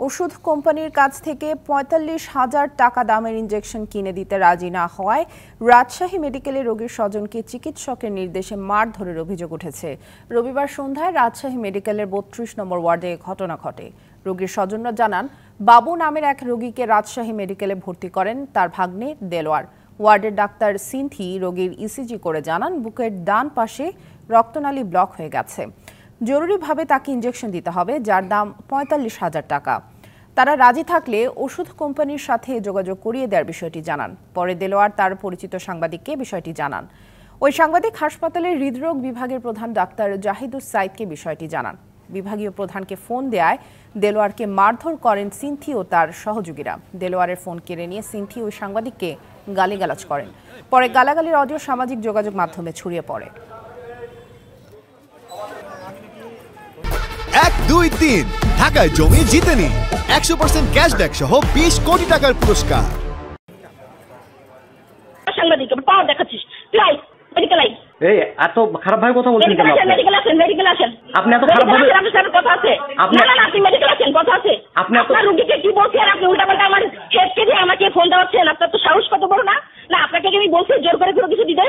ওষুধ কোম্পানির কাছ থেকে ৪৫,০০০ টাকা দামের ইনজেকশন কিনে দিতে রাজি না হওয়ায় রাজশাহী মেডিকেলে রোগীর স্বজনকে চিকিৎসকের নির্দেশে মারধরের অভিযোগ উঠেছে। রবিবার সন্ধ্যায় রাজশাহী মেডিকেলের ৩২ নম্বর ওয়ার্ডে ঘটনা ঘটে। রোগীর স্বজনরা জানান, বাবু নামের এক রোগীকে রাজশাহী মেডিকেলে ভর্তি করেন তার ভাগ্নে দেলোয়ার। ওয়ার্ডের ডাক্তার সিনথি রোগীর ইসিজি করে জানান, বুকের ডান পাশে রক্তনালী ব্লক হয়ে গেছে। জরুরিভাবে তাকে ইনজেকশন দিতে হবে, যার দাম ৪৫,০০০ টাকা। তারা রাজি থাকলে ওষুধ কোম্পানির সাথে যোগাযোগ করিয়ে দেওয়ার বিষয়টি জানান। পরে দেলোয়ার তার পরিচিত সাংবাদিককে বিষয়টি জানান। ওই সাংবাদিক হাসপাতালের হৃদরোগ বিভাগের প্রধান ডাক্তার জাহিদুস সাইদকে বিষয়টি জানান। বিভাগীয় প্রধানকে ফোন দেয়ায় দেলোয়ারকে মারধর করেন সিনথি ও তার সহযোগীরা। দেলোয়ারের ফোন কেড়ে নিয়ে সিনথি ওই সাংবাদিককে গালিগালাজ করেন। পরে গালাগালির অডিও সামাজিক যোগাযোগ মাধ্যমে ছড়িয়ে পড়ে। 1, 2, 3 ঢাকায় জমি জিতে নিন 100% ক্যাশব্যাক সহ 20 কোটি টাকার পুরস্কার। সাংবাদিক পাওয়ার দেখাচ্ছিস, তুই আই মেডিকেল আই। এই এত খারাপ ভাবে কথা বলছেন কেন? মেডিকেল আসেন। আপনি এত খারাপ ভাবে আপনার সাথে কথা আছে? না আপনি মেডিকেল আসেন, কথা আছে। আপনার রোগীকে কি বলছেন? আপনি উল্টাপাল্টা আমার হেডকে দিয়ে আমাকে ফোন দেওয়াচ্ছেন। আপনার তো সাহস কত বড় না? না আপনাকে আমি বলছি জোর করে কোনো কিছু দিতে।